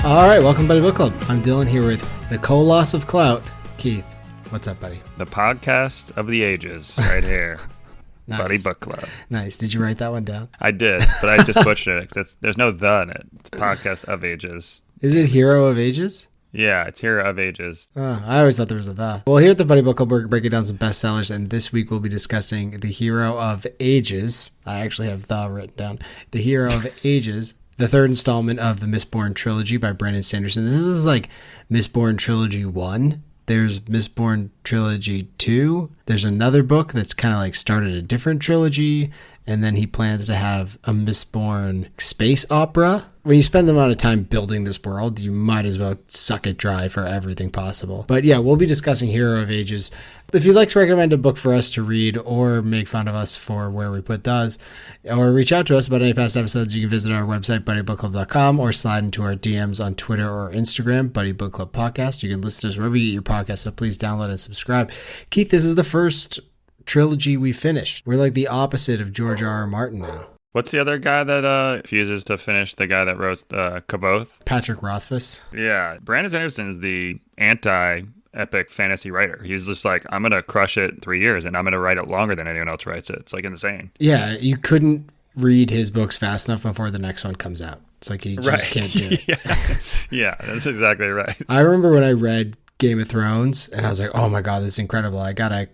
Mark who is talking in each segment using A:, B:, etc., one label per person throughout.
A: All right, welcome, Buddy Book Club. I'm Dylan here with the Coloss of Clout, Keith. What's up, buddy?
B: The podcast of the ages, right here.
A: Nice.
B: Buddy Book Club.
A: Nice. Did you write that one down?
B: I did, but I just butchered it. There's no the in it. It's podcast of ages.
A: Is it Hero of Ages?
B: Yeah, it's Hero of Ages.
A: Oh, I always thought there was a the. Well, here at the Buddy Book Club, we're breaking down some bestsellers, and this week we'll be discussing The Hero of Ages. I actually have the written down. The Hero of Ages, the third installment of the Mistborn trilogy by Brandon Sanderson. This is like Mistborn Trilogy 1. There's Mistborn Trilogy 2. There's another book that's kind of like started a different trilogy, and then he plans to have a Mistborn space opera. When you spend the amount of time building this world, you might as well suck it dry for everything possible. But yeah, we'll be discussing Hero of Ages. If you'd like to recommend a book for us to read or make fun of us for where we put those, or reach out to us about any past episodes, you can visit our website, buddybookclub.com, or slide into our DMs on Twitter or Instagram, Buddy Book Club Podcast. You can listen to us wherever you get your podcast, so please download and subscribe. Keith, this is the first trilogy we finished. We're like the opposite of George R.R. Martin now.
B: What's the other guy that refuses to finish? The guy that wrote Caboth?
A: Patrick Rothfuss.
B: Yeah. Brandon Sanderson is the anti-epic fantasy writer. He's just like, I'm going to crush it in 3 years, and I'm going to write it longer than anyone else writes it. It's like insane.
A: Yeah, you couldn't read his books fast enough before the next one comes out. It's like you just can't do it.
B: Yeah, that's exactly right.
A: I remember when I read Game of Thrones, and I was like, oh my God, this is incredible. I gotta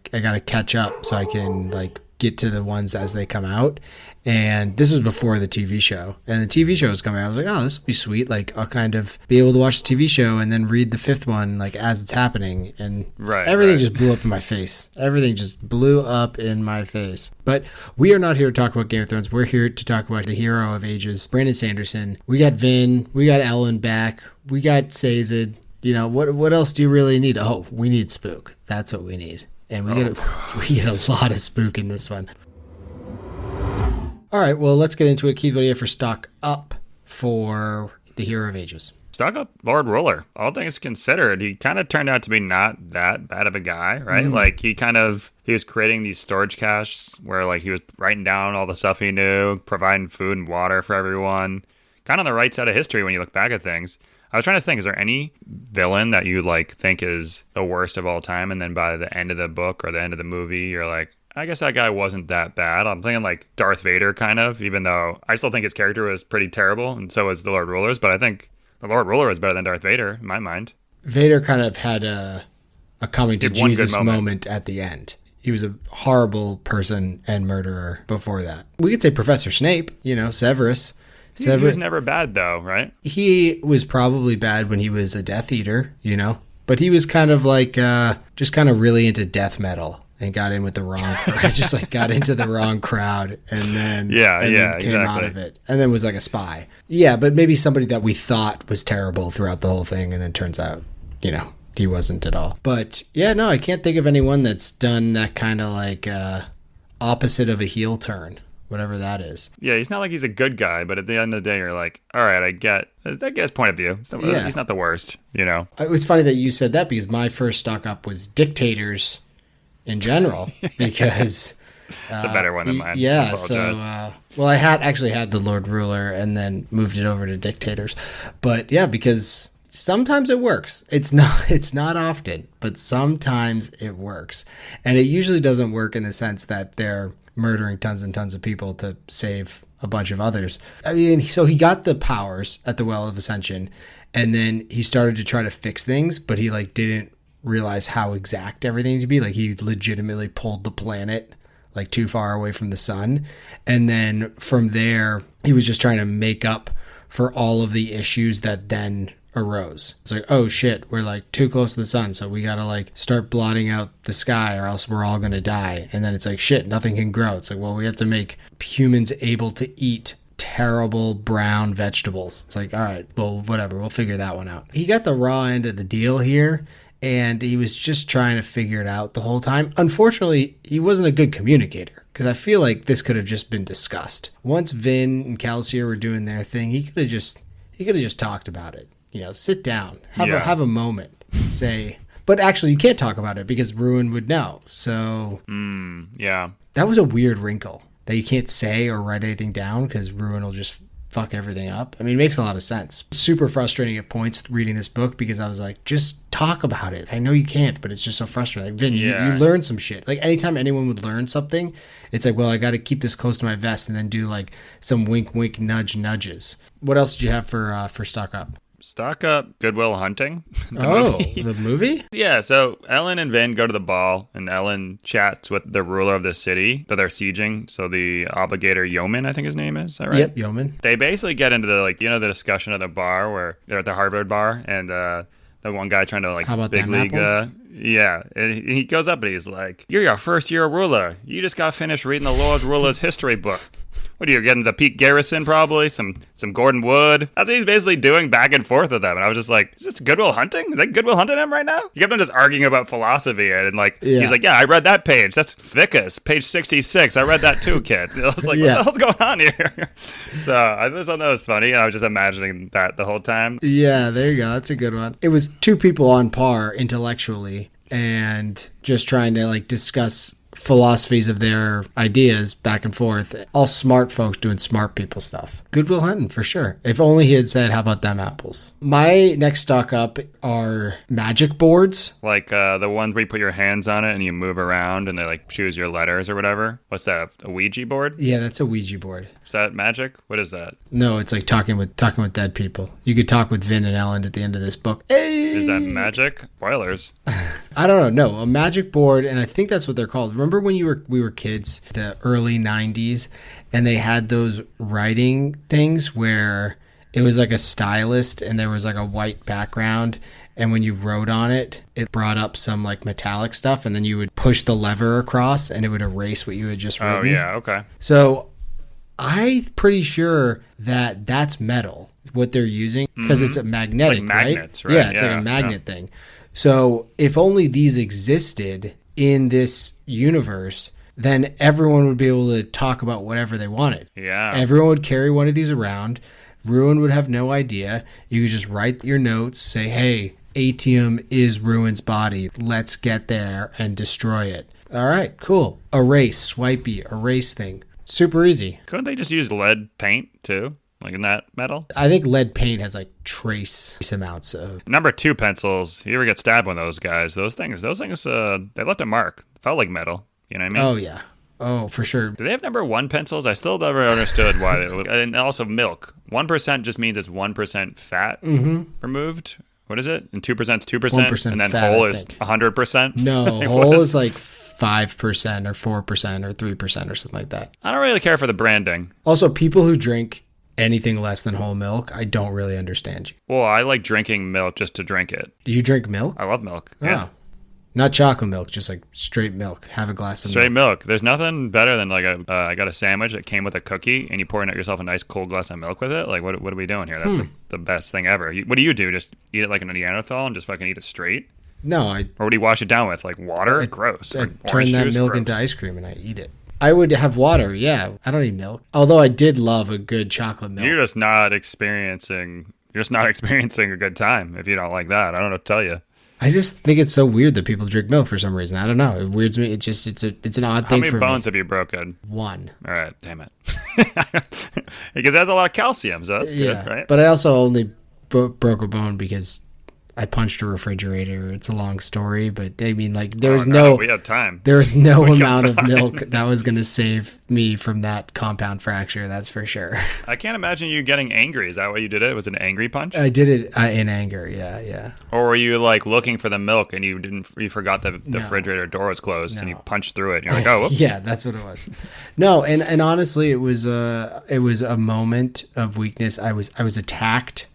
A: catch up so I can like get to the ones as they come out. And this was before the TV show. And the TV show was coming out. I was like, oh, this will be sweet. Like, I'll kind of be able to watch the TV show and then read the fifth one, like, as it's happening. And everything just blew up in my face. Everything just blew up in my face. But we are not here to talk about Game of Thrones. We're here to talk about The Hero of Ages, Brandon Sanderson. We got Vin. We got Elend back. We got Sazed. You know, what else do you really need? Oh, we need Spook. That's what we need. And we get a lot of Spook in this one. All right, well, let's get into it. Keith, what do you have for stock up for The Hero of Ages?
B: Stock up Lord Ruler. All things considered, he kind of turned out to be not that bad of a guy, right? Like, he was creating these storage caches where, like, he was writing down all the stuff he knew, providing food and water for everyone. Kind of on the right side of history when you look back at things. I was trying to think, is there any villain that you, like, think is the worst of all time, and then by the end of the book or the end of the movie, you're like, I guess that guy wasn't that bad. I'm thinking like Darth Vader, kind of, even though I still think his character was pretty terrible, and so was the Lord Ruler's, but I think the Lord Ruler was better than Darth Vader, in my mind. Vader
A: kind of had a coming to Jesus moment at the end. He was a horrible person and murderer before that. We could say Professor Snape, Severus.
B: He was never bad, though, right?
A: He was probably bad when he was a Death Eater, But he was kind of like, just kind of really into death metal. And got in with the wrong crowd. Just like got into the wrong crowd and then came out of it. And then was like a spy. Yeah, but maybe somebody that we thought was terrible throughout the whole thing, and then turns out, he wasn't at all. But yeah, no, I can't think of anyone that's done that kind of like opposite of a heel turn, whatever that is.
B: Yeah, he's not like he's a good guy, but at the end of the day, you're like, all right, I get his point of view. So he's not the worst,
A: It's funny that you said that because my first stock up was Dictators in general, because
B: it's a better one than mine.
A: Yeah, so I actually had the Lord Ruler and then moved it over to Dictators. But yeah, because sometimes it works. It's not often, but sometimes it works. And it usually doesn't work in the sense that they're murdering tons and tons of people to save a bunch of others. I mean, so he got the powers at the Well of Ascension, and then he started to try to fix things, but he like didn't realize how exact everything to be. Like, he legitimately pulled the planet like too far away from the sun, and then from there he was just trying to make up for all of the issues that then arose. It's like, oh shit, we're like too close to the sun, so we gotta like start blotting out the sky or else we're all gonna die. And then it's like, shit, nothing can grow. It's like, well, we have to make humans able to eat terrible brown vegetables. It's like, all right, well, whatever, we'll figure that one out. He got the raw end of the deal here, and he was just trying to figure it out the whole time. Unfortunately, he wasn't a good communicator, because I feel like this could have just been discussed. Once Vin and Calcier were doing their thing, he could have just talked about it. Sit down, have a moment, say. But actually, you can't talk about it because Ruin would know. So
B: yeah,
A: that was a weird wrinkle that you can't say or write anything down because Ruin will just fuck everything up. I mean, it makes a lot of sense. Super frustrating at points reading this book because I was like, just talk about it. I know you can't, but it's just so frustrating. Like, Vin, you learn some shit. Like, anytime anyone would learn something, it's like, well, I got to keep this close to my vest and then do like some wink, wink, nudge, nudges. What else did you have for Stock Up?
B: Stock Up, Good Will Hunting.
A: The movie?
B: Yeah, so Elend and Vin go to the ball, and Elend chats with the ruler of the city that they're sieging. So the obligator Yeoman, I think his name is that right?
A: Yep, Yeoman.
B: They basically get into the the discussion of the bar where they're at the Harvard bar, and the one guy trying to
A: How about
B: big
A: them
B: league.
A: apples?
B: Yeah, and he goes up and he's like, "You're your first year ruler. You just got finished reading the Lord Ruler's history book. What are you getting to Pete Garrison probably? Some Gordon Wood?" That's what he's basically doing back and forth with them. And I was just like, is this Good Will Hunting? Is that Good Will Hunting him right now? He kept on just arguing about philosophy and he's like, yeah, I read that page. That's Vicus, page 66. I read that too, kid. I was like, what the hell's going on here? So I just thought that was funny, and I was just imagining that the whole time.
A: Yeah, there you go. That's a good one. It was two people on par intellectually and just trying to discuss philosophies of their ideas back and forth. All smart folks doing smart people stuff. Good Will Hunting for sure. If only he had said, how about them apples? My next stock up are magic boards.
B: Like the ones where you put your hands on it and you move around and they choose your letters or whatever. What's that? A Ouija board?
A: Yeah, that's a Ouija board.
B: Is that magic? What is that?
A: No, it's like talking with dead people. You could talk with Vin and Elend at the end of this book. Hey!
B: Is that magic? Spoilers.
A: I don't know. No, a magic board, and I think that's what they're called. Remember when we were kids, the early 90s, and they had those writing things where it was like a stylus and there was like a white background, and when you wrote on it, it brought up some metallic stuff, and then you would push the lever across and it would erase what you had just written.
B: Oh, yeah, okay.
A: So I'm pretty sure that that's metal, what they're using, because it's a magnetic,
B: it's like magnets, right?
A: Yeah, it's like a magnet thing. So if only these existed in this universe, then everyone would be able to talk about whatever they wanted.
B: Yeah.
A: Everyone would carry one of these around. Ruin would have no idea. You could just write your notes, say, hey, Atium is Ruin's body. Let's get there and destroy it. All right, cool. Erase, swipey, erase thing. Super easy.
B: Couldn't they just use lead paint too? Like in that metal?
A: I think lead paint has trace amounts of.
B: Number 2 pencils. You ever get stabbed with those guys? Those things, they left a mark. Felt like metal. You know what I mean?
A: Oh, yeah. Oh, for sure.
B: Do they have number 1 pencils? I still never understood why they would. And also milk. 1% just means it's 1% fat removed. What is it? And 2% is 2%.
A: 1%
B: and then
A: fat,
B: whole
A: I
B: is
A: think.
B: 100%.
A: No, whole is 5% or 4% or 3% or something like that.
B: I don't really care for the branding.
A: Also, people who drink anything less than whole milk, I don't really understand you.
B: Well, I like drinking milk just to drink it.
A: Do you drink milk?
B: I love milk. Yeah.
A: Oh. Not chocolate milk, just straight milk. Have a glass of
B: Straight
A: milk.
B: milk. There's nothing better than I got a sandwich that came with a cookie and you pouring out yourself a nice cold glass of milk with it. What are we doing here? That's the best thing ever. What do you do? Just eat it like a Neanderthal and just fucking eat it straight?
A: No,
B: Or what do you wash it down with? Water? Gross.
A: I
B: Or
A: turn
B: orange
A: that
B: juice?
A: milk
B: Gross.
A: into ice cream and I eat it. I would have water, yeah. I don't need milk. Although I did love a good chocolate milk.
B: You're just not experiencing a good time if you don't like that. I don't know what to tell you.
A: I just think it's so weird that people drink milk for some reason. I don't know. It weirds me. It's an odd thing for me.
B: How many bones have you broken?
A: 1.
B: All right, damn it. Because it has a lot of calcium, so that's good, right?
A: But I also only broke a bone because I punched a refrigerator. It's a long story, but I mean, there was
B: we have time.
A: There was no
B: We
A: amount
B: got
A: of
B: time.
A: milk that was going to save me from that compound fracture. That's for sure.
B: I can't imagine you getting angry. Is that why you did it? Was it an angry punch?
A: I did it in anger. Yeah.
B: Or were you looking for the milk and you forgot the refrigerator door was closed and you punched through it and you're like, oh, whoops.
A: Yeah, that's what it was. No, and honestly, it was a moment of weakness. I was attacked.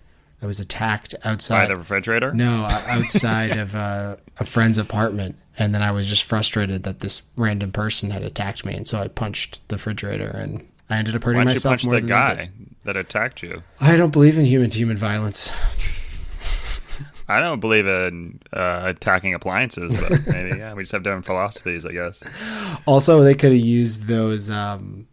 A: I was attacked outside.
B: By the refrigerator?
A: No, outside of a friend's apartment. And then I was just frustrated that this random person had attacked me. And so I punched the refrigerator and I ended up hurting
B: Why'd you
A: myself
B: punch
A: more
B: the
A: than
B: guy that attacked you?
A: I don't believe in human-to-human violence.
B: I don't believe in attacking appliances, but maybe, yeah. We just have different philosophies, I guess.
A: Also, they could have used those, you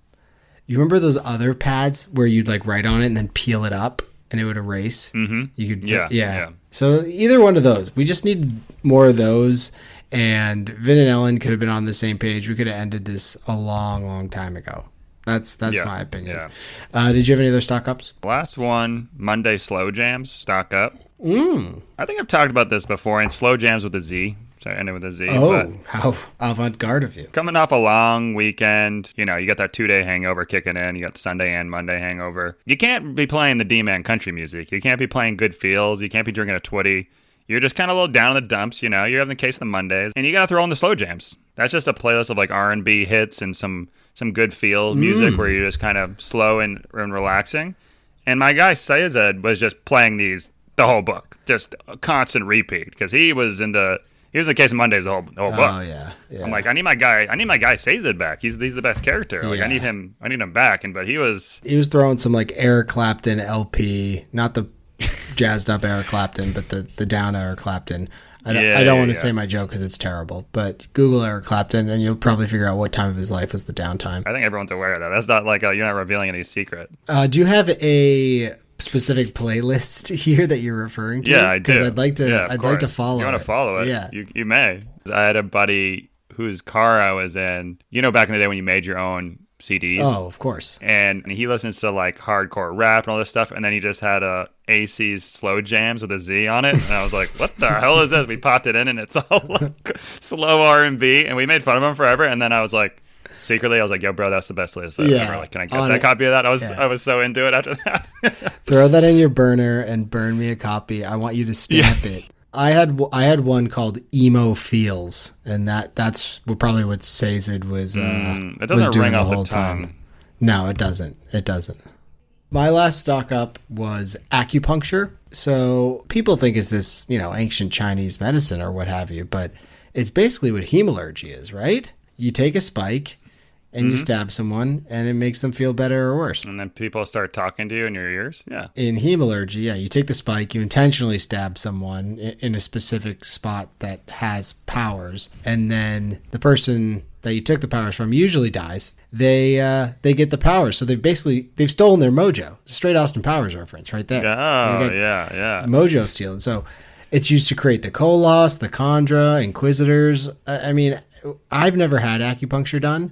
A: remember those other pads where you'd write on it and then peel it up? And it would erase.
B: Mm-hmm.
A: You could,
B: yeah.
A: So either one of those. We just need more of those. And Vin and Ellen could have been on the same page. We could have ended this a long, long time ago. That's
B: Yeah,
A: my opinion.
B: yeah.
A: Did you have any other stock ups?
B: Last one, Monday Slow Jams, stock up. I think I've talked about this before, and Slow Jams with a Z. Sorry, ending with a Z.
A: Oh,
B: But
A: how avant-garde of you.
B: coming off a long weekend, you got that 2-day hangover kicking in. You got the Sunday and Monday hangover. You can't be playing the D-Man country music. You can't be playing good feels. You can't be drinking a Twitty. You're just kind of a little down in the dumps, You're having the case of the Mondays. And you got to throw on the Slow Jams. That's just a playlist of like R&B hits and some good feel music where you're just kind of slow and relaxing. And my guy Sazed was just playing the whole book, just a constant repeat, because he was in the case of Mondays the whole book.
A: Oh yeah.
B: I'm like, I need my guy Sazed back. He's the best character. Like
A: Yeah.
B: I need him back. But he was
A: throwing some like Eric Clapton LP, not the jazzed up Eric Clapton, but the down Eric Clapton. I don't want to say my joke because it's terrible, but Google Eric Clapton and you'll probably figure out what time of his life was the downtime.
B: I think everyone's aware of that. That's not like you're not revealing any secret.
A: Do you have a specific playlist here that you're referring to?
B: Yeah, I do.
A: Because I'd like to.
B: Yeah,
A: I'd like to follow.
B: You want to follow it?
A: Yeah,
B: you may. I had a buddy whose car I was in. Back in the day when you made your own CDs.
A: Oh, of course.
B: And he listens to like hardcore rap and all this stuff, and then he just had AC's Slow Jams with a Z on it, and I was like, "What the hell is this?" We popped it in, and it's all like slow R&B, and we made fun of him forever. And then I was like, secretly, I was like, "Yo, bro, that's the best list I've ever. Like, can I get that copy of that?" I was so into it after that.
A: Throw that in your burner and burn me a copy. I want you to stamp it. I had one called Emo Feels, and that's probably what Sazed was.
B: It doesn't
A: doing
B: ring
A: the
B: off
A: whole
B: the tongue.
A: time. No, it doesn't. It doesn't. My last stock up was acupuncture. So people think it's this, ancient Chinese medicine or what have you, but it's basically what hemalurgy is, right? You take a spike and you stab someone and it makes them feel better or worse.
B: And then people start talking to you in your ears. Yeah.
A: In hemalurgy, you take the spike, you intentionally stab someone in a specific spot that has powers, and then the person that you took the powers from usually dies. They get the powers, so they've stolen their mojo. Straight Austin Powers reference right there.
B: Oh, yeah.
A: Mojo stealing. So it's used to create the Koloss, the Khandra, Inquisitors. I mean, I've never had acupuncture done,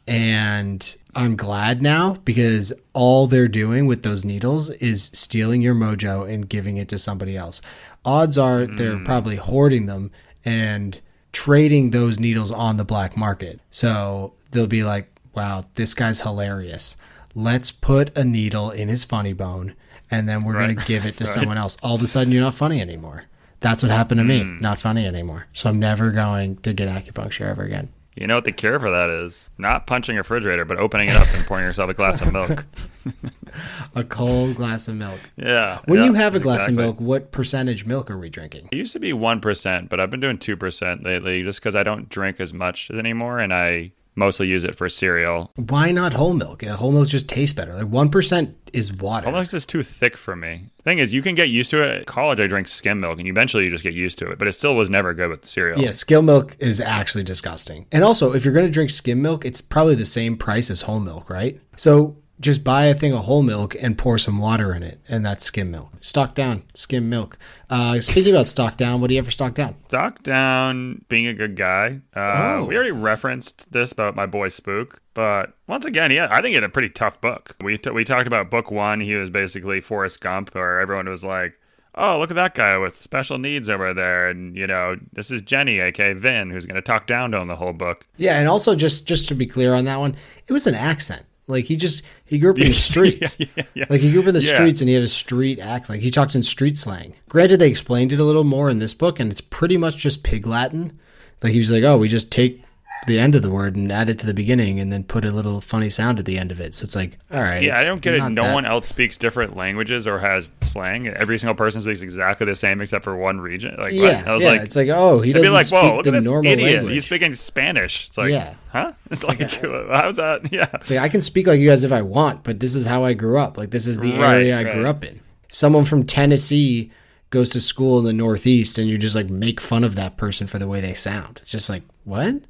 A: and I'm glad now because all they're doing with those needles is stealing your mojo and giving it to somebody else. Odds are they're probably hoarding them and trading those needles on the black market. So they'll be like, wow, this guy's hilarious. Let's put a needle in his funny bone and then we're going to give it to someone else. All of a sudden, you're not funny anymore. That's what happened to me. Not funny anymore. So I'm never going to get acupuncture ever again.
B: You know what the cure for that is? Not punching a refrigerator, but opening it up and pouring yourself a glass of milk.
A: A cold glass of milk.
B: Yeah.
A: When you have a glass of milk, what percentage milk are we drinking?
B: It used to be 1%, but I've been doing 2% lately just because I don't drink as much anymore, and I mostly use it for cereal.
A: Why not whole milk? Whole milk just tastes better. Like 1% is water.
B: Whole milk is just too thick for me. The thing is, you can get used to it. At college, I drank skim milk, and eventually you just get used to it, but it still was never good with the cereal.
A: Yeah, skim milk is actually disgusting. And also, if you're going to drink skim milk, it's probably the same price as whole milk, right? So just buy a thing of whole milk and pour some water in it, and that's skim milk. Stock down, skim milk. Speaking about stock down, what do you have for stock down?
B: Stock down, being a good guy. We already referenced this about my boy Spook, but once again, I think he had a pretty tough book. We talked about book one. He was basically Forrest Gump, where everyone was like, oh, look at that guy with special needs over there. And, this is Jenny, a.k.a. Vin, who's going to talk down to him the whole book.
A: Yeah, and also just to be clear on that one, it was an accent. Like he grew up in the streets. Like he grew up in the streets and he had a street accent. Like he talks in street slang. Granted, they explained it a little more in this book and it's pretty much just pig Latin. Like he was like, oh, we just take the end of the word and add it to the beginning and then put a little funny sound at the end of it. So it's like, all right.
B: Yeah, I don't get it. No one else speaks different languages or has slang. Every single person speaks exactly the same except for one region. Like,
A: yeah,
B: I was like,
A: it's like, oh, he doesn't speak the normal language.
B: He's speaking Spanish. It's like, huh? It's like, how's that? Yeah.
A: It's like, I can speak like you guys if I want, but this is how I grew up. Like this is the area I grew up in. Someone from Tennessee goes to school in the Northeast and you just like make fun of that person for the way they sound. It's just like, what?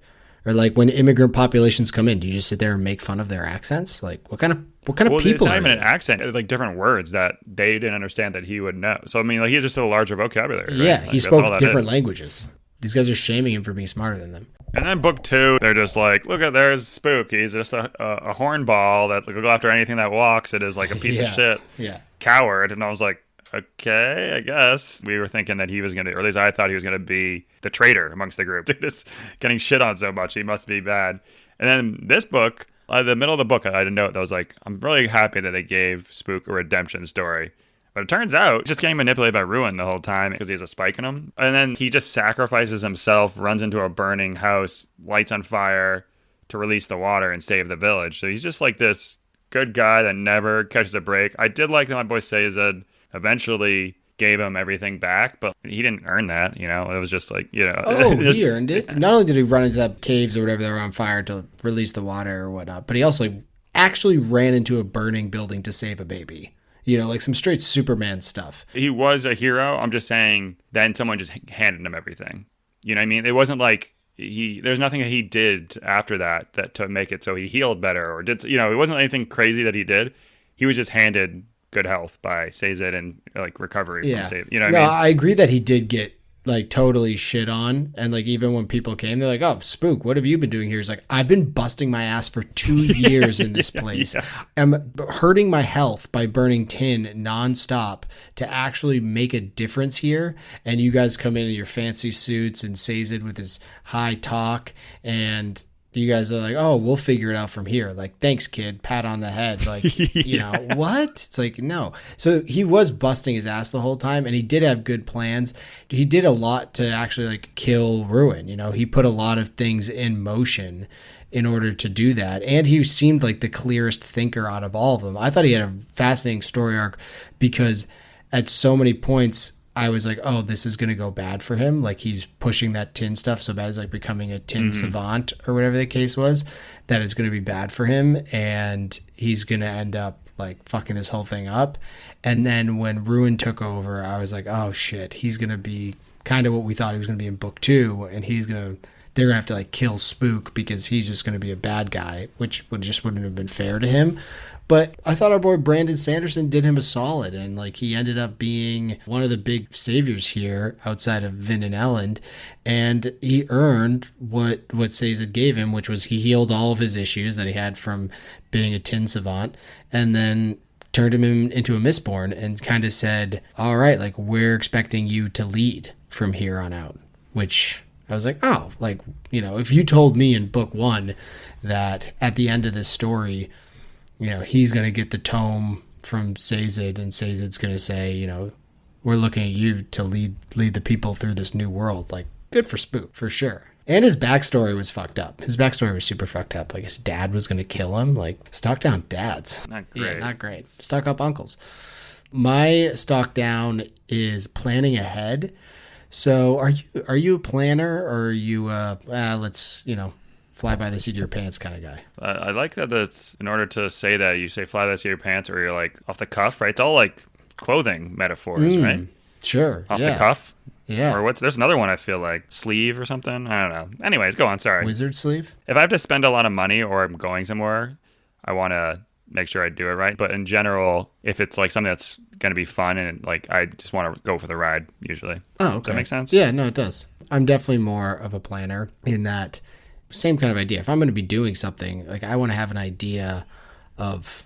A: Or like when immigrant populations come in, do you just sit there and make fun of their accents? Like what kind of people
B: it's not
A: are
B: even
A: you?
B: An accent. It's like different words that they didn't understand that he would know. So I mean, like he's just a larger vocabulary. Right?
A: Yeah,
B: like,
A: he spoke different languages. These guys are shaming him for being smarter than them.
B: And then book 2, they're just like, look at there's Spook. He's just a hornball that will go after anything that walks. It is like a piece of shit.
A: Yeah.
B: Coward. And I was like, okay, I guess. We were thinking that he was going to, or at least I thought he was going to be the traitor amongst the group. Dude is getting shit on so much. He must be bad. And then this book, the middle of the book, I had a note that was like, I'm really happy that they gave Spook a redemption story. But it turns out he's just getting manipulated by Ruin the whole time because he has a spike in him. And then he just sacrifices himself, runs into a burning house, lights on fire to release the water and save the village. So he's just like this good guy that never catches a break. I did like that my boy Sazed eventually gave him everything back, but he didn't earn that, you know? It was just like, you know.
A: Oh, he earned it. Not only did he run into that caves or whatever that were on fire to release the water or whatnot, but he also actually ran into a burning building to save a baby. You know, like some straight Superman stuff.
B: He was a hero. I'm just saying then someone just handed him everything. You know what I mean? It wasn't like there's nothing that he did after that to make it so he healed better or did, you know, it wasn't anything crazy that he did. He was just handed good health by Sazed and like recovery from Sazed. You know what I mean?
A: I agree that he did get like totally shit on, and like even when people came, they're like, "Oh, Spook, what have you been doing here?" He's like, "I've been busting my ass for 2 years in this place. I'm hurting my health by burning tin nonstop to actually make a difference here, and you guys come in your fancy suits and Sazed with his high talk, and you guys are like, oh, we'll figure it out from here. Like, thanks, kid. Pat on the head. Like, you know, what? It's like, no. So he was busting his ass the whole time, and he did have good plans. He did a lot to actually, like, kill Ruin. You know, he put a lot of things in motion in order to do that. And he seemed like the clearest thinker out of all of them. I thought he had a fascinating story arc because at so many points, I was like, oh, this is going to go bad for him. Like, he's pushing that tin stuff so bad. He's like becoming a tin savant or whatever the case was, that it's going to be bad for him. And he's going to end up like fucking this whole thing up. And then when Ruin took over, I was like, oh shit, he's going to be kind of what we thought he was going to be in book 2. And they're going to have to like kill Spook because he's just going to be a bad guy, which wouldn't have been fair to him. But I thought our boy Brandon Sanderson did him a solid, and like he ended up being one of the big saviors here outside of Vin and Elend, and he earned what Sazed gave him, which was he healed all of his issues that he had from being a tin savant, and then turned him into a Mistborn and kind of said, all right, like we're expecting you to lead from here on out, which I was like, oh, like, you know, if you told me in book 1 that at the end of this story, you know, he's going to get the tome from Sazed, and Sazed's going to say, you know, we're looking at you to lead the people through this new world. Like, good for Spook, for sure. And his backstory was fucked up. His backstory was super fucked up. Like, his dad was going to kill him. Like, stock down dads.
B: Not great.
A: Yeah, not great. Stock up uncles. My stock down is planning ahead. So are you a planner, or are you let's, you know, fly by the seat of your pants kind of guy?
B: I like that it's, in order to say that, you say fly by the seat of your pants, or you're like off the cuff, right? It's all like clothing metaphors, right?
A: Sure.
B: Off the cuff?
A: Yeah.
B: Or there's another one I feel like, sleeve or something? I don't know. Anyways, go on, sorry.
A: Wizard sleeve?
B: If I have to spend a lot of money or I'm going somewhere, I want to make sure I do it right. But in general, if it's like something that's going to be fun and like I just want to go for the ride, usually.
A: Oh, okay.
B: Does that make sense?
A: Yeah, no, it does. I'm definitely more of a planner in that same kind of idea. If I'm going to be doing something, like I want to have an idea of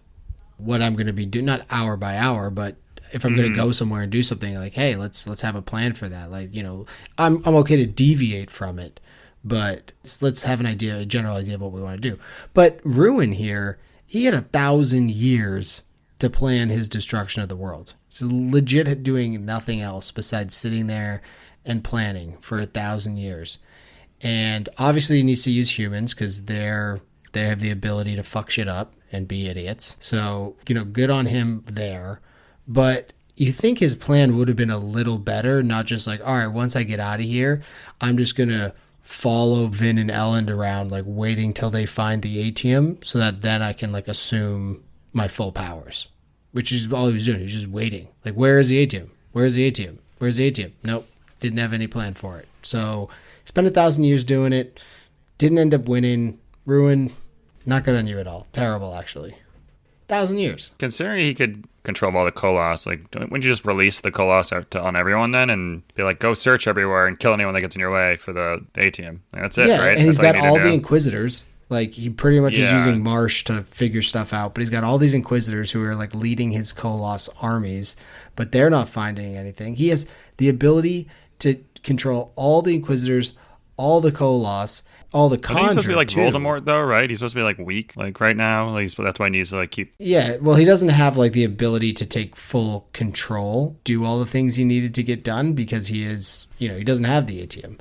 A: what I'm going to be doing, not hour by hour, but if I'm going to go somewhere and do something, like, hey, let's have a plan for that. Like, you know, I'm okay to deviate from it, but let's have a general idea of what we want to do. But Ruin here, he had 1,000 years to plan his destruction of the world. He's legit doing nothing else besides sitting there and planning for 1,000 years. And obviously he needs to use humans because they have the ability to fuck shit up and be idiots. So, you know, good on him there. But you think his plan would have been a little better, not just like, all right, once I get out of here, I'm just going to follow Vin and Elend around, like waiting till they find the ATM so that then I can like assume my full powers, which is all he was doing. He was just waiting. Like, where is the ATM? Where's the ATM? Where's the ATM? Nope. Didn't have any plan for it. So spent 1,000 years doing it. Didn't end up winning. Ruin, not good on you at all. Terrible, actually. 1,000 years.
B: Considering he could control all the Koloss, like, wouldn't you just release the Koloss out on everyone then and be like, go search everywhere and kill anyone that gets in your way for the ATM? Like, that's it,
A: yeah,
B: right?
A: And he's
B: that's
A: got all the Inquisitors. Like, he pretty much is using Marsh to figure stuff out, but he's got all these Inquisitors who are, like, leading his Koloss armies, but they're not finding anything. He has the ability to control all the Inquisitors, all the Koloss, all the Conjure,
B: he's supposed to be like
A: too.
B: Voldemort, though, right? He's supposed to be like weak, like right now. Like, that's why he needs to like keep.
A: Yeah, well, he doesn't have like the ability to take full control, do all the things he needed to get done because he is, he doesn't have the ATM.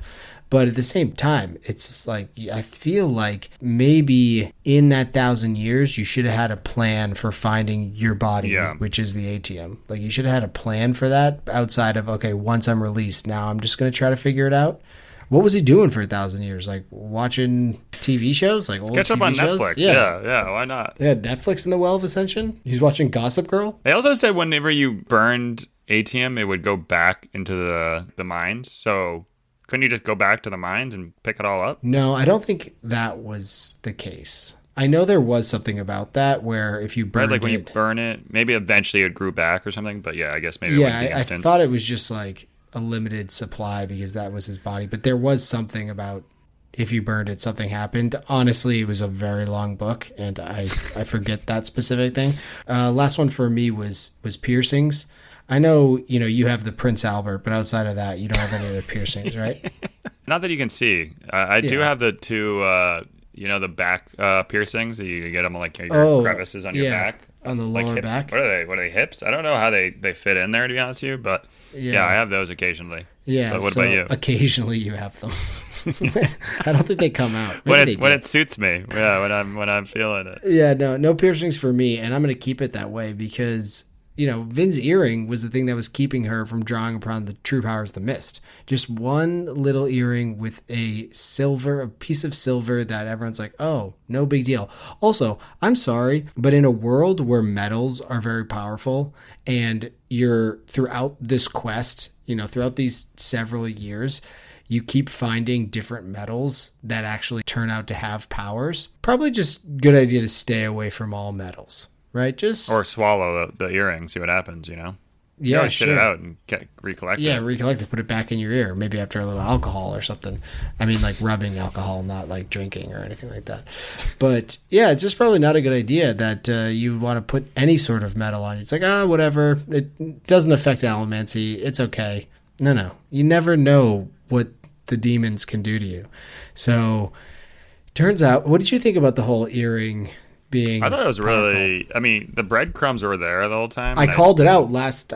A: But at the same time, it's just like, I feel like maybe in that 1,000 years, you should have had a plan for finding your body, which is the ATM. Like, you should have had a plan for that outside of, okay, once I'm released, now I'm just going to try to figure it out. What was he doing for 1,000 years? Like, watching TV shows? Like, old
B: catch up
A: TV
B: on
A: shows?
B: Netflix. Yeah, why not?
A: They had Netflix in the Well of Ascension? He's watching Gossip Girl?
B: They also said whenever you burned ATM, it would go back into the mines. So couldn't you just go back to the mines and pick it all up?
A: No, I don't think that was the case. I know there was something about that where if you burned
B: when you burn it, maybe eventually it grew back or something. But yeah, I guess maybe it wouldn't be instant.
A: I thought it was just like a limited supply because that was his body. But there was something about if you burned it, something happened. Honestly, it was a very long book, and I forget that specific thing. Last one for me was piercings. I know, you have the Prince Albert, but outside of that, you don't have any other piercings, right?
B: Not that you can see. I do have the two, the back piercings. You get them like your crevices on your back.
A: On the lower back.
B: What are they? What are they, hips? I don't know how they fit in there, to be honest with you, but yeah I have those occasionally.
A: Yeah,
B: but what about you?
A: Occasionally you have them. I don't think they come out.
B: When it suits me. Yeah, when I'm feeling it.
A: Yeah, no piercings for me, and I'm going to keep it that way because Vin's earring was the thing that was keeping her from drawing upon the true powers of the mist. Just one little earring with a piece of silver that everyone's like, oh, no big deal. Also, I'm sorry, but in a world where metals are very powerful and you're throughout this quest, throughout these several years, you keep finding different metals that actually turn out to have powers. Probably just good idea to stay away from all metals. Right, or
B: swallow the earring, see what happens.
A: Yeah,
B: shit it out and recollect it.
A: Yeah, recollect it, put it back in your ear. Maybe after a little alcohol or something. I mean, like rubbing alcohol, not like drinking or anything like that. But yeah, it's just probably not a good idea that you want to put any sort of metal on you. It's like, whatever. It doesn't affect allomancy. It's okay. No. You never know what the demons can do to you. So, turns out, what did you think about the whole earring? I
B: thought it was really. I mean, the breadcrumbs were there the whole time.
A: I called it out last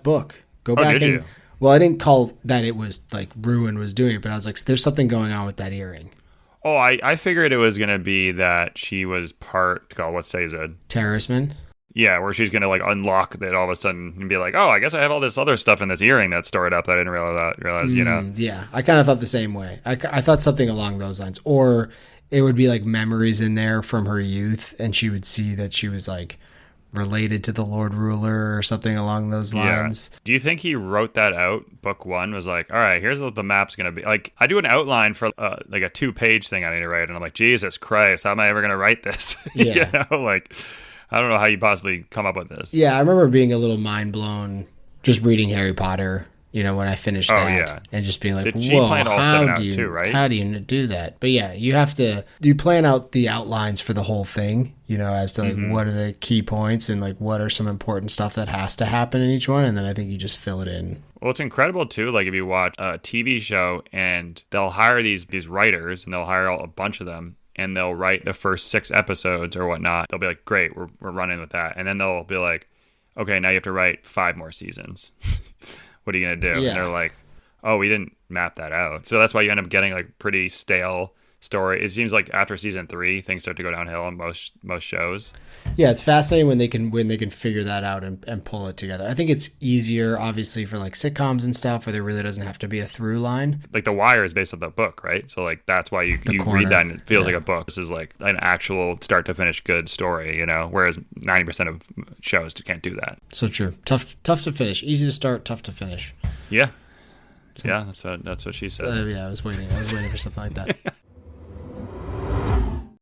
A: book. Go back
B: did you?
A: Well, I didn't call that it was like Ruin was doing it, but I was like, there's something going on with that earring.
B: Oh, I figured it was going to be that she was part. What's Sazed?
A: Terrorisman.
B: Yeah, where she's going to like unlock it all of a sudden and be like, oh, I guess I have all this other stuff in this earring that's stored up that I didn't realize.
A: Yeah, I kind of thought the same way. I thought something along those lines, or it would be like memories in there from her youth, and she would see that she was like related to the Lord Ruler or something along those lines.
B: Yeah. Do you think he wrote that out? Book one was like, all right, here's what the map's going to be. Like, I do an outline for like a 2-page thing I need to write, and I'm like, Jesus Christ, how am I ever going to write this?
A: Yeah.
B: Like, I don't know how you possibly come up with this.
A: Yeah, I remember being a litlittle mind blown just reading Harry Potter. When I finished that, and just being like, whoa, how do you do that? But yeah, you plan out the outlines for the whole thing, as to like what are the key points and like what are some important stuff that has to happen in each one. And then I think you just fill it in.
B: Well, it's incredible too. Like if you watch a TV show and they'll hire these writers and they'll hire a bunch of them and they'll write the first 6 episodes or whatnot. They'll be like, great, we're running with that. And then they'll be like, okay, now you have to write 5 more seasons. What are you going to do?
A: Yeah.
B: And they're like, oh, we didn't map that out. So that's why you end up getting like pretty stale story. It seems like after season 3, things start to go downhill on most shows.
A: Yeah, it's fascinating when they can figure that out and pull it together. I think it's easier, obviously, for like sitcoms and stuff where there really doesn't have to be a through line.
B: Like The Wire is based on the book, right? So like that's why you read that and it feels like a book. This is like an actual start to finish good story, whereas 90% of shows can't do that.
A: So true. Tough to finish. Easy to start, tough to finish.
B: Yeah. So, yeah, that's what she said.
A: Yeah, I was waiting for something like that.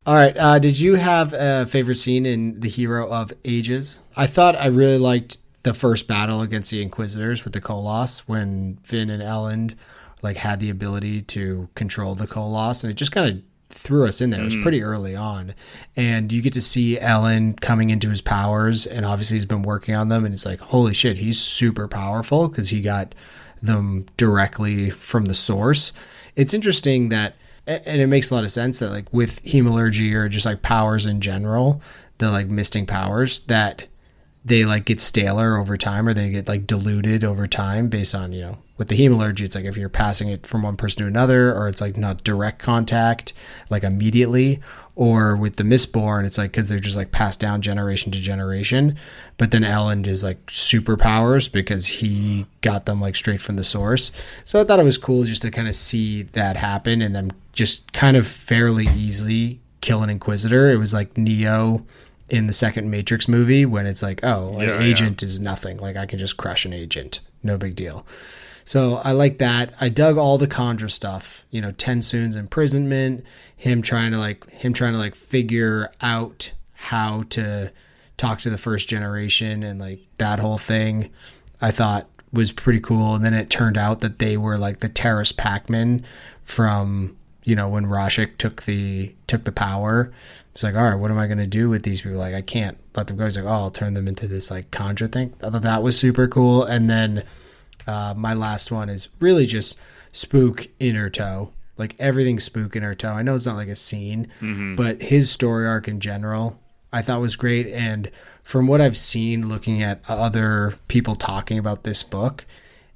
A: All right. Did you have a favorite scene in The Hero of Ages? I thought I really liked the first battle against the Inquisitors with the Koloss when Vin and Elend like had the ability to control the Koloss, and it just kind of threw us in there. It was pretty early on, and you get to see Elend coming into his powers, and obviously he's been working on them, and it's like, holy shit, he's super powerful because he got them directly from the source. It's interesting that, and it makes a lot of sense that like with hemalurgy or just like powers in general, the like misting powers, that they like get staler over time, or they get like diluted over time based on, with the hemalurgy, it's like if you're passing it from one person to another, or it's like not direct contact like immediately, or with the Mistborn, it's like because they're just like passed down generation to generation. But then Elend is like superpowers because he got them like straight from the source. So I thought it was cool just to kind of see that happen, and then just kind of fairly easily kill an Inquisitor. It was like Neo in the second Matrix movie when it's like, oh, an agent is nothing. Like I can just crush an agent. No big deal. So I like that. I dug all the Chandra stuff, TenSoon's imprisonment, him trying to figure out how to talk to the first generation, and like that whole thing I thought was pretty cool. And then it turned out that they were like the Terrace Pac-Man from, when Rashik took the power. It's like, all right, what am I going to do with these people? Like, I can't let them go. He's like, oh, I'll turn them into this like Chandra thing. I thought that was super cool. And then my last one is really just Spook Inner Toe. Like everything Spook Inner Toe. I know it's not like a scene, but his story arc in general, I thought was great. And from what I've seen looking at other people talking about this book,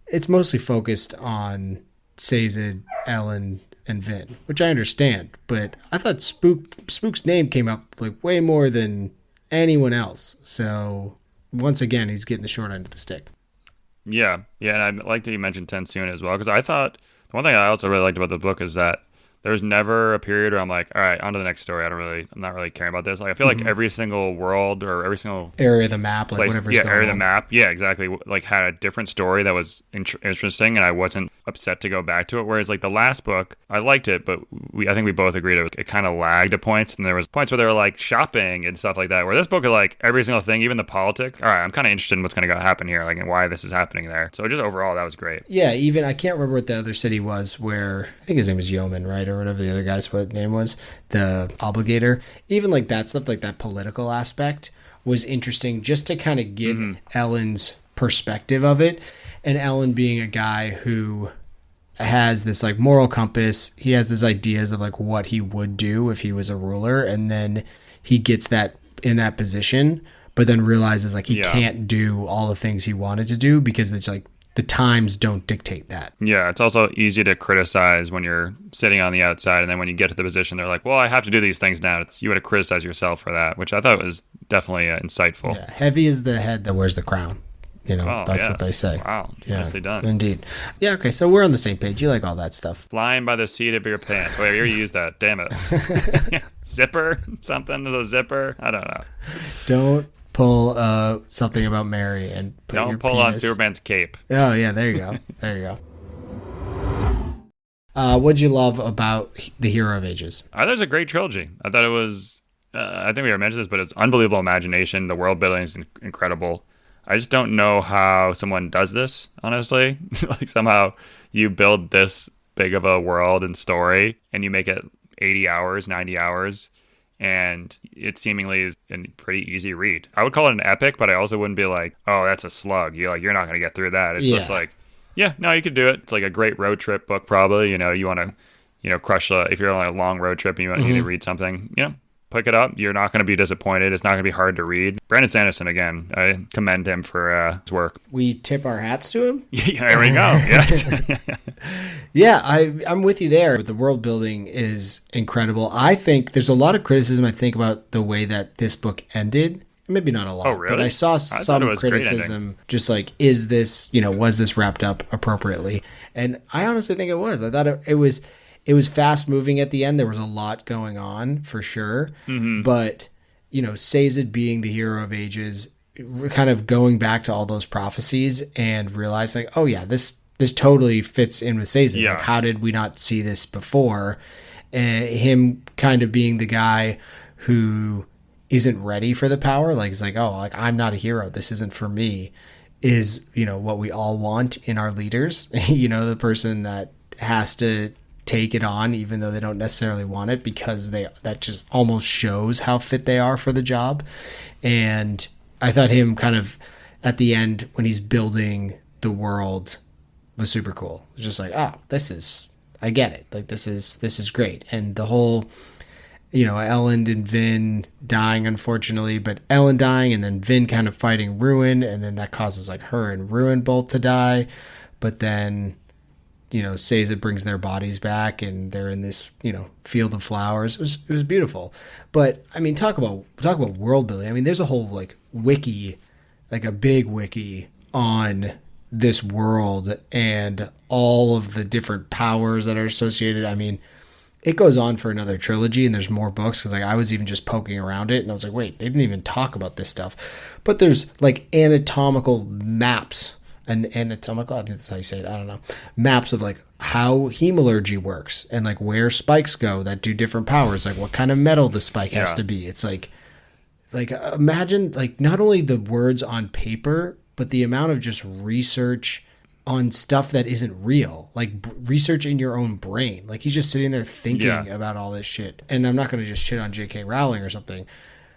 A: it's mostly focused on Sazed, Elend, and Vin, which I understand, but I thought Spook's name came up like way more than anyone else. So once again, he's getting the short end of the stick.
B: Yeah, and I like that you mentioned TenSoon as well, because I thought the one thing I also really liked about the book is that there's never a period where I'm like, all right, on to the next story. I'm not really caring about this. Like I feel like every single world or every single
A: area of the map, like whatever's going on.
B: Area of the map, yeah, exactly. Like had a different story that was interesting, and I wasn't upset to go back to it. Whereas like the last book, I liked it, but I think we both agreed it kind of lagged at points, and there was points where they were like shopping and stuff like that. Where this book is like every single thing, even the politics. All right, I'm kind of interested in what's going to happen here, like and why this is happening there. So just overall, that was great.
A: Yeah, even I can't remember what the other city was where I think his name was Yeoman, right, or whatever the other guy's name was, the obligator. Even like that stuff, like that political aspect was interesting just to kind of get Elend's perspective of it. And Elend being a guy who has this like moral compass, he has these ideas of like what he would do if he was a ruler, and then he gets that in that position, but then realizes like he can't do all the things he wanted to do because it's like the times don't dictate that.
B: Yeah, it's also easy to criticize when you're sitting on the outside, and then when you get to the position, they're like, well, I have to do these things now. You would have criticized yourself for that, which I thought was definitely insightful.
A: Yeah, heavy is the head that wears the crown. That's what they say.
B: Wow, nicely done.
A: Indeed. Yeah, okay, so we're on the same page. You like all that stuff.
B: Flying by the seat of your pants. Wait, you already used that. Damn it. Zipper? Something with a zipper? I don't know.
A: Don't pull something about Mary and
B: don't pull on Superman's cape.
A: Oh yeah, there you go. What'd you love about The Hero of Ages?
B: I thought it was a great trilogy. I thought it was I think we already mentioned this, but it's unbelievable imagination. The world building is incredible. I just don't know how someone does this, honestly. Like somehow you build this big of a world and story and you make it 80 hours, 90 hours. And it seemingly is a pretty easy read. I would call it an epic, but I also wouldn't be like, oh, that's a slug. You're not going to get through that. It's just like, yeah, no, you could do it. It's like a great road trip book, probably. You want to, crush if you're on a long road trip and you need to read something, pick it up. You're not going to be disappointed. It's not going to be hard to read. Brandon Sanderson, again, I commend him for his work.
A: We tip our hats to him?
B: Yeah, there we go. Yes.
A: Yeah, I'm with you there. The world building is incredible. I think there's a lot of criticism, about the way that this book ended. Maybe not a lot,
B: oh, really?
A: But I saw some criticism just like, is this, was this wrapped up appropriately? And I honestly think it was. I thought it was fast moving at the end. There was a lot going on for sure. But, Sazed being the hero of ages, kind of going back to all those prophecies and realizing, like, oh yeah, this totally fits in with Sazed.
B: Yeah.
A: Like, how did we not see this before? him kind of being the guy who isn't ready for the power. Like, it's like, oh, like, I'm not a hero. This isn't for me, is, you know, what we all want in our leaders. You know, the person that has to take it on even though they don't necessarily want it, because that just almost shows how fit they are for the job. And I thought him kind of at the end when he's building the world was super cool. It's just like, oh, I get it. Like, this is great. And the whole, you know, Elend and Vin dying, unfortunately, but Elend dying and then Vin kind of fighting Ruin, and then that causes like her and Ruin both to die. But then, you know, Sazed brings their bodies back and they're in this, you know, field of flowers. It was beautiful. But I mean, talk about world building. I mean, there's a whole like wiki, like a big wiki on this world and all of the different powers that are associated. I mean, it goes on for another trilogy and there's more books, because like I was even just poking around it and I was like, wait, they didn't even talk about this stuff. But there's like anatomical maps, and anatomical, I think that's how you say it, I don't know, maps of like how hemalurgy works and like where spikes go that do different powers, like what kind of metal the spike has to be. It's like imagine like not only the words on paper, but the amount of just research on stuff that isn't real, like research in your own brain. Like he's just sitting there thinking about all this shit. And I'm not going to just shit on J.K. Rowling or something,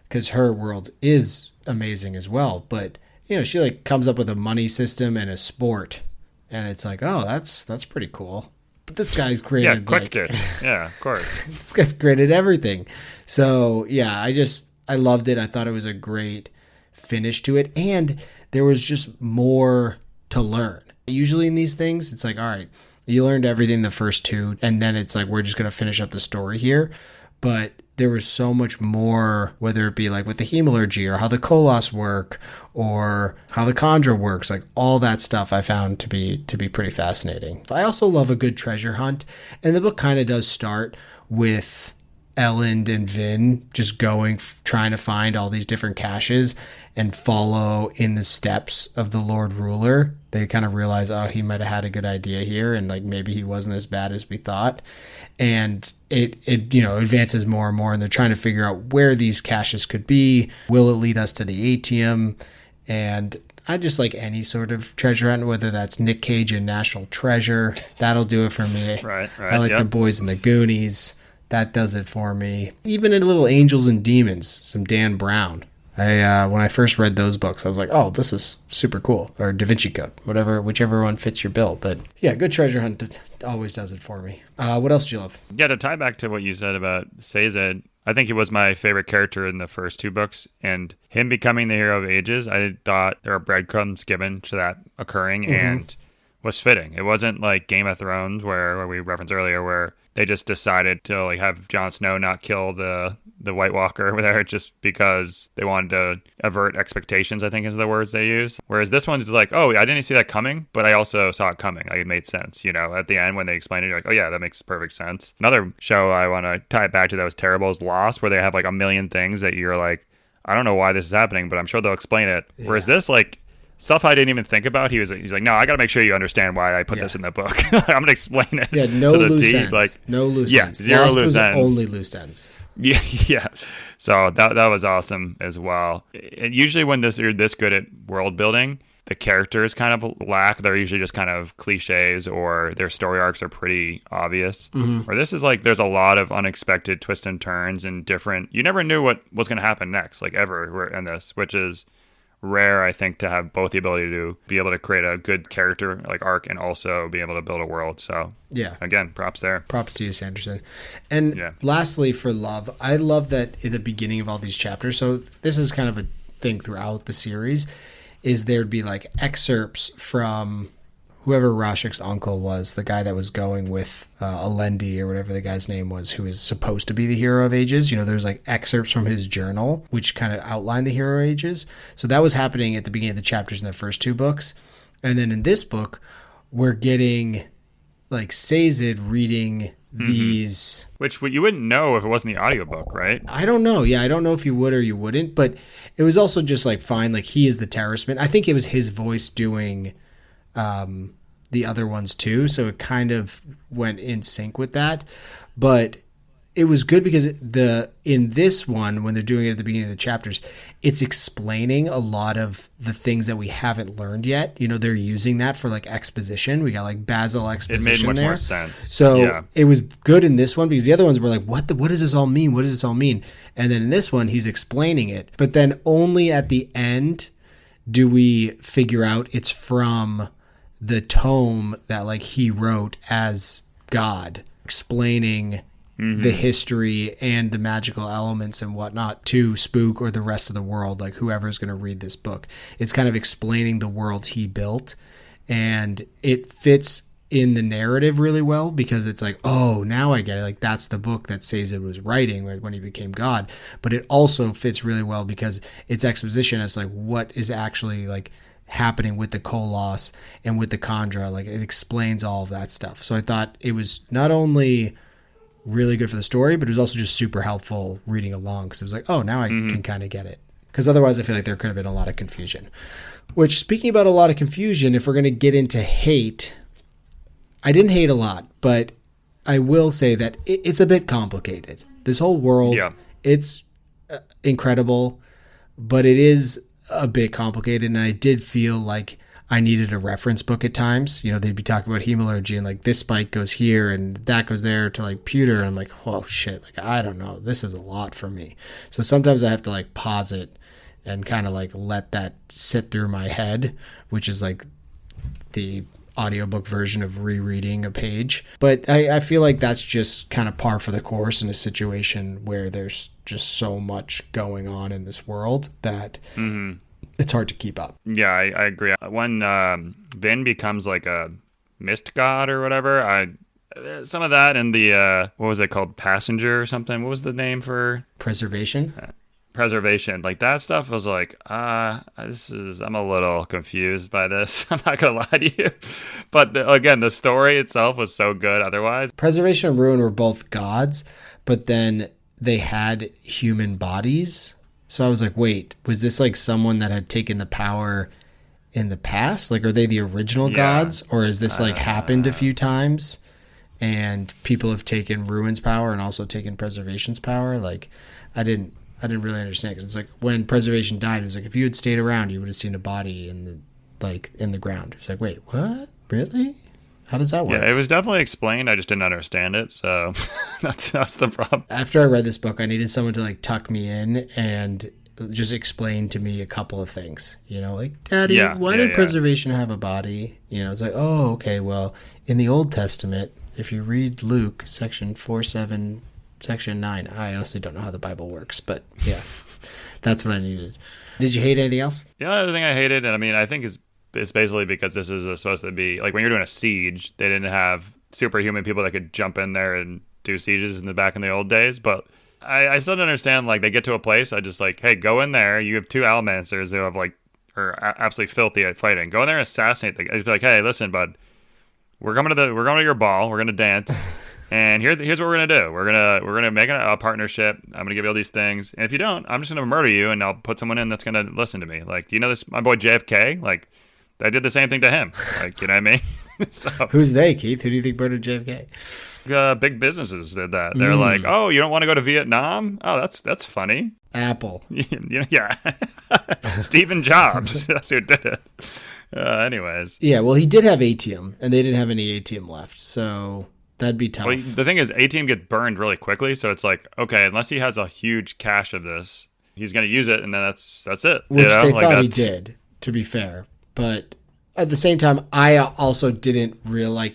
A: because her world is amazing as well. But, you know, she like comes up with a money system and a sport, and it's like, oh, that's pretty cool. But this guy's created
B: clicked it. Yeah, of course.
A: This guy's created everything. So yeah, I loved it. I thought it was a great finish to it, and there was just more to learn. Usually in these things, it's like, all right, you learned everything the first two, and then it's like, we're just going to finish up the story here. But there was so much more, whether it be like with the hemalurgy or how the Koloss work or how the Khandra works, like all that stuff I found to be pretty fascinating. I also love a good treasure hunt, and the book kind of does start with Elend and Vin just trying to find all these different caches and follow in the steps of the Lord Ruler. They kind of realize, oh, he might have had a good idea here, and like maybe he wasn't as bad as we thought. And it you know, advances more and more, and they're trying to figure out where these caches could be. Will it lead us to the Atium? And I just like any sort of treasure hunt, whether that's Nick Cage and National Treasure. That'll do it for me.
B: Right.
A: I like the Boys and the Goonies. That does it for me. Even in Little Angels and Demons, some Dan Brown. When I first read those books, I was like, oh, this is super cool. Or Da Vinci Code, whichever one fits your bill. But yeah, good treasure hunt always does it for me. What else do you love?
B: Yeah, to tie back to what you said about Sazed, I think he was my favorite character in the first two books. And him becoming the hero of ages, I thought there were breadcrumbs given to that occurring and was fitting. It wasn't like Game of Thrones, where we referenced earlier, where they just decided to like have Jon Snow not kill the White Walker over there just because they wanted to avert expectations, I think is the words they use. Whereas this one's like, oh, I didn't see that coming, but I also saw it coming. Like, it made sense, you know, at the end when they explained it, you're like, oh yeah, that makes perfect sense. Another show I want to tie it back to that was terrible is Lost, where they have like a million things that you're like, I don't know why this is happening, but I'm sure they'll explain it. Yeah. Whereas this, like, stuff I didn't even think about, he's like, no, I got to make sure you understand why I put this in the book. I'm going to explain it.
A: Yeah, no loose ends. Like, no loose ends.
B: Zero
A: Lost
B: loose
A: was
B: ends.
A: Only loose ends.
B: Yeah. So that was awesome as well. And usually when you're this good at world building, the characters kind of lack. They're usually just kind of cliches, or their story arcs are pretty obvious. Or this is like, there's a lot of unexpected twists and turns and different. You never knew what was going to happen next, like ever in this, which is rare, I think, to have both the ability to be able to create a good character like arc and also be able to build a world. So
A: yeah,
B: again, props there.
A: Props to you, Sanderson. And lastly, for love, I love that in the beginning of all these chapters, so this is kind of a thing throughout the series, is there'd be like excerpts from whoever Rashik's uncle was, the guy that was going with Alendi or whatever the guy's name was, who is supposed to be the hero of ages. You know, there's like excerpts from his journal, which kind of outline the hero of ages. So that was happening at the beginning of the chapters in the first two books. And then in this book, we're getting like Sazed reading these.
B: Which you wouldn't know if it wasn't the audiobook, right?
A: I don't know. Yeah, I don't know if you would or you wouldn't, but it was also just like fine. Like, he is the terrorist. I think it was his voice doing the other ones too, so it kind of went in sync with that. But it was good because in this one, when they're doing it at the beginning of the chapters, it's explaining a lot of the things that we haven't learned yet. They're using that for like exposition. We got like Basil exposition.
B: It made much
A: there.
B: more sense.
A: So it was good in this one because the other ones were like, what does this all mean? What does this all mean? And then in this one, he's explaining it. But then only at the end do we figure out it's from the tome that like he wrote as God, explaining the history and the magical elements and whatnot to Spook or the rest of the world, like whoever's going to read this book. It's kind of explaining the world he built, and it fits in the narrative really well because it's like, oh, now I get it. Like that's the book that Sazed was writing when he became God. But it also fits really well because it's exposition as like what is actually like happening with the Koloss and with the Khandra. Like it explains all of that stuff. So I thought it was not only really good for the story, but it was also just super helpful reading along because it was like, oh, now I can kind of get it. Because otherwise I feel like there could have been a lot of confusion. Which, speaking about a lot of confusion, if we're going to get into hate, I didn't hate a lot, but I will say that it's a bit complicated. This whole world, it's incredible, but it is a bit complicated, and I did feel like I needed a reference book at times. They'd be talking about hemalurgy and like this spike goes here and that goes there to like pewter, and I'm like, oh shit, like I don't know, this is a lot for me. So sometimes I have to like pause it and kind of like let that sit through my head, which is like the audiobook version of rereading a page. But I feel like that's just kind of par for the course in a situation where there's just so much going on in this world that it's hard to keep up.
B: Yeah, I agree. When Vin becomes like a mist god or whatever, some of that in the what was it called, Passenger or something? What was the name for
A: Preservation?
B: Preservation, like that stuff was like, I'm a little confused by this. I'm not gonna lie to you, but again, the story itself was so good. Otherwise,
A: Preservation and Ruin were both gods, but then they had human bodies. So I was like, wait, was this like someone that had taken the power in the past? Like, are they the original gods, or is this like happened a few times and people have taken Ruin's power and also taken Preservation's power? Like, I didn't really understand, because it's like when Preservation died, it was like if you had stayed around, you would have seen a body in the ground. It's like, wait, what? Really? How does that work?
B: Yeah, it was definitely explained. I just didn't understand it, so that's the problem.
A: After I read this book, I needed someone to like tuck me in and just explain to me a couple of things. Like, Daddy, why did Preservation have a body? It's like, oh, okay, well, in the Old Testament, if you read Luke, section 4:7. Section 9. I honestly don't know how the Bible works, but yeah, that's what I needed. Did you hate anything else?
B: The only other thing I hated, and I mean, I think it's basically because this is supposed to be like when you're doing a siege, they didn't have superhuman people that could jump in there and do sieges in the old days. But I still don't understand. Like, they get to a place, I just like, hey, go in there. You have two Almancers who have like are absolutely filthy at fighting. Go in there and assassinate them. I'd be like, hey, listen, bud, we're going to your ball. We're gonna dance. And here's what we're gonna do. We're gonna make a partnership. I'm gonna give you all these things, and if you don't, I'm just gonna murder you, and I'll put someone in that's gonna listen to me. Like, this, my boy JFK. Like, I did the same thing to him. Like, you know what I mean? So,
A: who's they, Keith? Who do you think murdered JFK?
B: Big businesses did that. They're like, oh, you don't want to go to Vietnam? Oh, that's funny.
A: Apple.
B: Yeah. Stephen Jobs. That's who did it. Anyways.
A: Yeah. Well, he did have Atium, and they didn't have any Atium left, so that'd be tough.
B: Well, the thing is, A-Team gets burned really quickly, so it's like, okay, unless he has a huge cache of this, he's going to use it, and then that's it.
A: Which they thought he did, to be fair. But at the same time, I also didn't really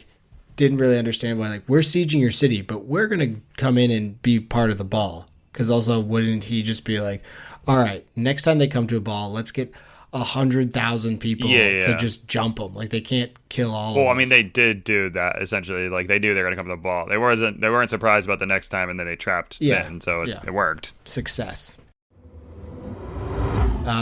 A: understand why, like, we're sieging your city, but we're going to come in and be part of the ball. Because also, wouldn't he just be like, all right, next time they come to a ball, let's get 100,000 people to just jump them. Like, they can't kill all of us.
B: Well, I mean, they did do that, essentially. Like, they knew they were going to come to the ball. They weren't surprised about the next time, and then they trapped Ben, so it worked.
A: Success.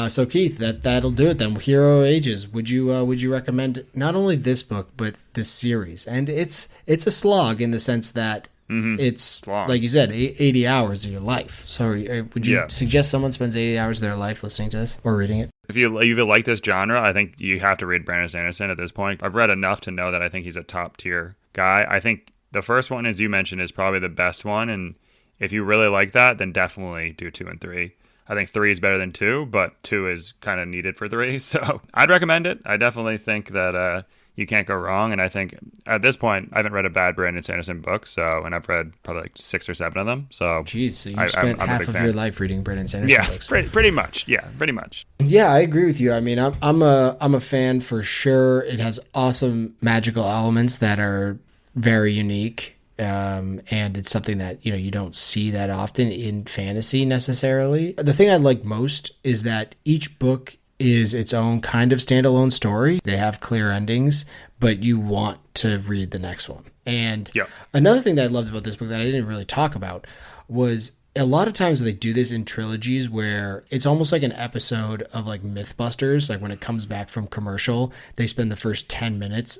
A: So Keith, that'll do it then. Hero Ages. Would you recommend not only this book but this series? And it's a slog in the sense that it's like you said, 80 hours of your life. So would you suggest someone spends 80 hours of their life listening to this or reading it?
B: If you like this genre, I think you have to read Brandon Sanderson at this point. I've read enough to know that I think he's a top tier guy. I think the first one, as you mentioned, is probably the best one, and if you really like that, then definitely do 2 and 3. I think 3 is better than 2, but 2 is kind of needed for 3. So I'd recommend it. I definitely think that you can't go wrong. And I think at this point, I haven't read a bad Brandon Sanderson book. And I've read probably like 6 or 7 of them. So,
A: jeez, so you spent half of your life reading Brandon Sanderson books.
B: Pretty much. Yeah, pretty much.
A: Yeah, I agree with you. I mean, I'm a fan for sure. It has awesome magical elements that are very unique. And it's something that, you don't see that often in fantasy necessarily. The thing I like most is that each book is its own kind of standalone story. They have clear endings, but you want to read the next one. And another thing that I loved about this book that I didn't really talk about was a lot of times they do this in trilogies where it's almost like an episode of like Mythbusters. Like when it comes back from commercial, they spend the first 10 minutes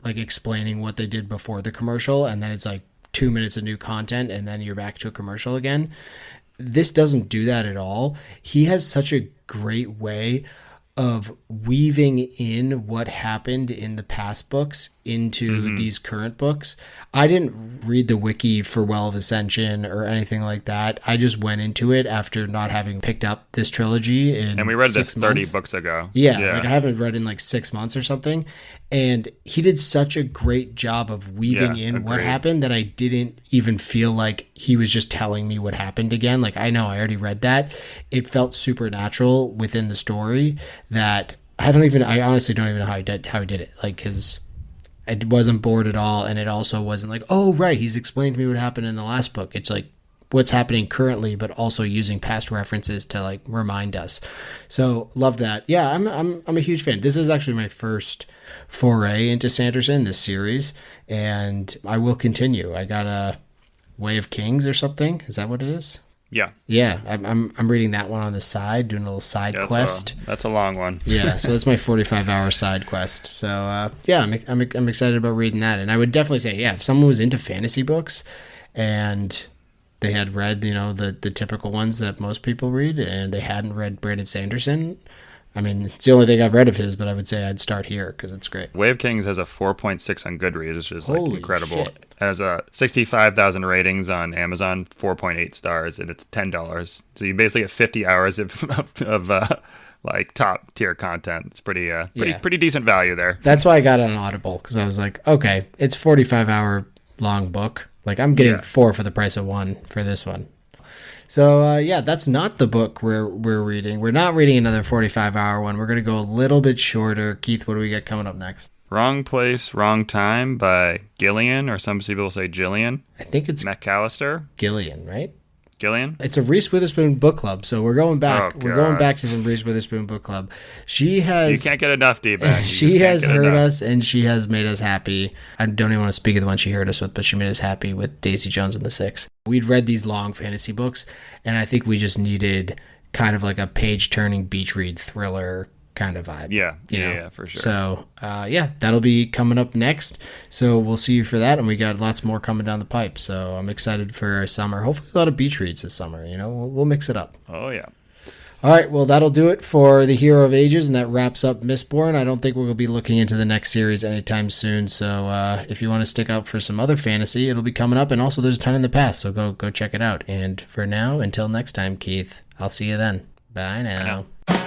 A: like explaining what they did before the commercial, and then it's like 2 minutes of new content, and then you're back to a commercial again. This doesn't do that at all. He has such a great way of weaving in what happened in the past books into these current books. I didn't read the wiki for Well of Ascension or anything like that. I just went into it after not having picked up this trilogy in 6 months.
B: And we read this 30 books ago.
A: Yeah, like I haven't read in like 6 months or something. And he did such a great job of weaving in what happened that I didn't even feel like he was just telling me what happened again. Like, I know I already read that. It felt supernatural within the story that I honestly don't even know how he did it. Like, because I wasn't bored at all. And it also wasn't like, oh, right, he's explained to me what happened in the last book. It's like what's happening currently, but also using past references to like remind us. So love that. Yeah, I'm a huge fan. This is actually my first foray into Sanderson, this series, and I will continue. I got a Way of Kings or something. Is that what it is? Yeah. I'm reading that one on the side, doing a little side quest.
B: That's a long one.
A: Yeah, so that's my 45-hour side quest. So I'm excited about reading that, and I would definitely say, if someone was into fantasy books and they had read, the typical ones that most people read, and they hadn't read Brandon Sanderson, I mean, it's the only thing I've read of his, but I would say I'd start here because it's great.
B: Way of Kings has a 4.6 on Goodreads, which is
A: Holy
B: incredible.
A: Shit.
B: It has 65,000 ratings on Amazon, 4.8 stars, and it's $10. So you basically get 50 hours of like top tier content. It's pretty decent value there.
A: That's why I got it on Audible, because I was like, okay, it's 45-hour long book. Like, I'm getting 4 for the price of 1 for this one. So, that's not the book we're reading. We're not reading another 45-hour one. We're going to go a little bit shorter. Keith, what do we got coming up next?
B: Wrong Place, Wrong Time by GILLIAN, or some people say Gillian.
A: I think it's
B: McALLISTer.
A: GILLIAN, right?
B: GILLIAN?
A: It's a Reese Witherspoon book club, so we're going back.
B: Oh,
A: we're going back to some Reese Witherspoon book club. She has...
B: You can't get enough, D-Bag.
A: She has heard us, and she has made us happy. I don't even want to speak of the one she heard us with, but she made us happy with Daisy Jones and the Six. We'd read these long fantasy books, and I think we just needed kind of like a page-turning beach read thriller kind of vibe.
B: Yeah, for sure.
A: So, that'll be coming up next. So we'll see you for that, and we got lots more coming down the pipe. So I'm excited for our summer. Hopefully a lot of beach reads this summer. We'll mix it up.
B: Oh, yeah.
A: All right, well, that'll do it for The Hero of Ages, and that wraps up Mistborn. I don't think we'll be looking into the next series anytime soon, so if you want to stick out for some other fantasy, it'll be coming up, and also there's a ton in the past, so go check it out. And for now, until next time, Keith, I'll see you then. Bye now.
B: Bye now.